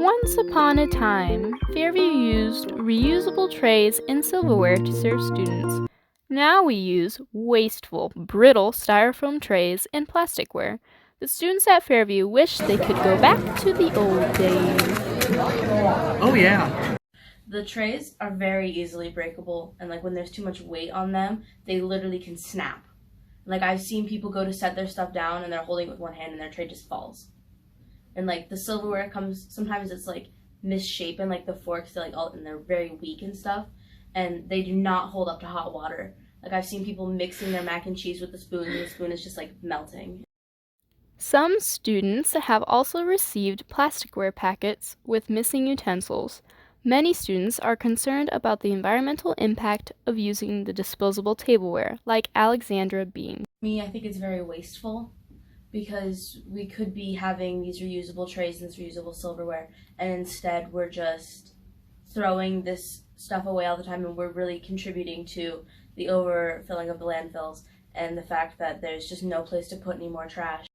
Once upon a time, Fairview used reusable trays and silverware to serve students. Now we use wasteful, brittle styrofoam trays and plasticware. The students at Fairview wish they could go back to the old days. Oh yeah. The trays are very easily breakable, and like when there's too much weight on them, they literally can snap. Like I've seen people go to set their stuff down and they're holding it with one hand and their tray just falls. And like the silverware comes, sometimes it's like misshapen, like the forks, they're like all, and they're very weak and stuff, and they do not hold up to hot water. Like I've seen people mixing their mac and cheese with the spoon and the spoon is just like melting. Some students have also received plasticware packets with missing utensils. Many students are concerned about the environmental impact of using the disposable tableware, like Alexandra Bean. Me, I think it's very wasteful because we could be having these reusable trays and this reusable silverware, and instead we're just throwing this stuff away all the time, and we're really contributing to the overfilling of the landfills and the fact that there's just no place to put any more trash.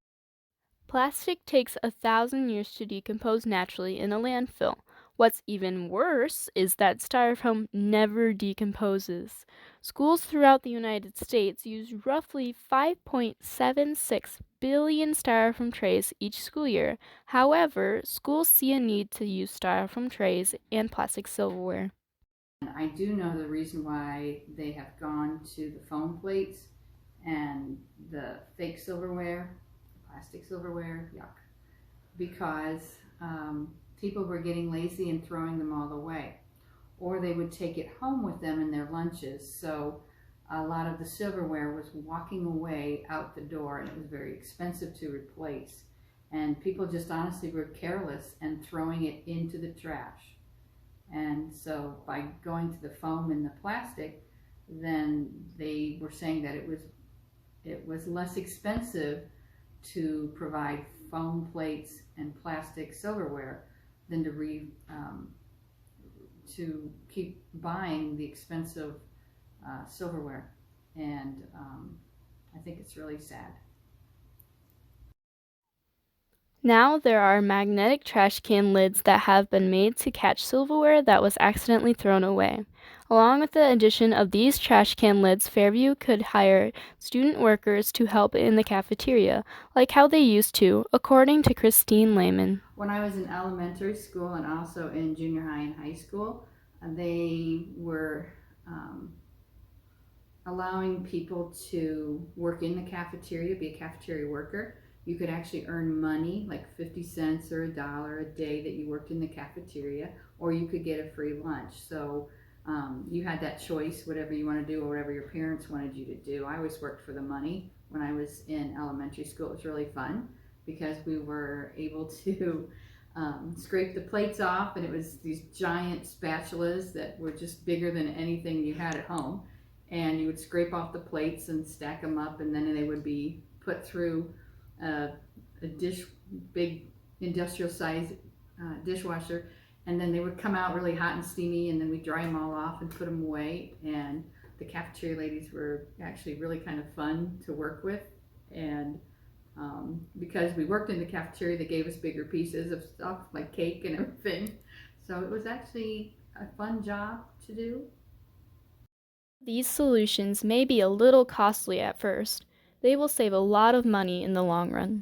Plastic takes 1,000 years to decompose naturally in a landfill. What's even worse is that styrofoam never decomposes. Schools throughout the United States use roughly 5.76 billion styrofoam trays each school year. However, schools see a need to use styrofoam trays and plastic silverware. I do know the reason why they have gone to the foam plates and the fake silverware, plastic silverware, yuck, because people were getting lazy and throwing them all away, or they would take it home with them in their lunches. So a lot of the silverware was walking away out the door, and it was very expensive to replace. And people just honestly were careless and throwing it into the trash. And so by going to the foam and the plastic, then they were saying that it was less expensive to provide foam plates and plastic silverware than to keep buying the expensive silverware. And I think it's really sad. Now there are magnetic trash can lids that have been made to catch silverware that was accidentally thrown away. Along with the addition of these trash can lids, Fairview could hire student workers to help in the cafeteria, like how they used to, according to Christine Lehman. When I was in elementary school and also in junior high and high school, they were allowing people to work in the cafeteria, be a cafeteria worker. You could actually earn money, like 50 cents or $1 a day that you worked in the cafeteria, or you could get a free lunch. So you had that choice, whatever you want to do or whatever your parents wanted you to do. I always worked for the money when I was in elementary school. It was really fun because we were able to scrape the plates off, and it was these giant spatulas that were just bigger than anything you had at home. And you would scrape off the plates and stack them up, and then they would be put through a big industrial size dishwasher, and then they would come out really hot and steamy, and then we dry them all off and put them away. And the cafeteria ladies were actually really kind of fun to work with, and because we worked in the cafeteria, they gave us bigger pieces of stuff like cake and everything, so it was actually a fun job to do. These solutions may be a little costly at first. They will save a lot of money in the long run.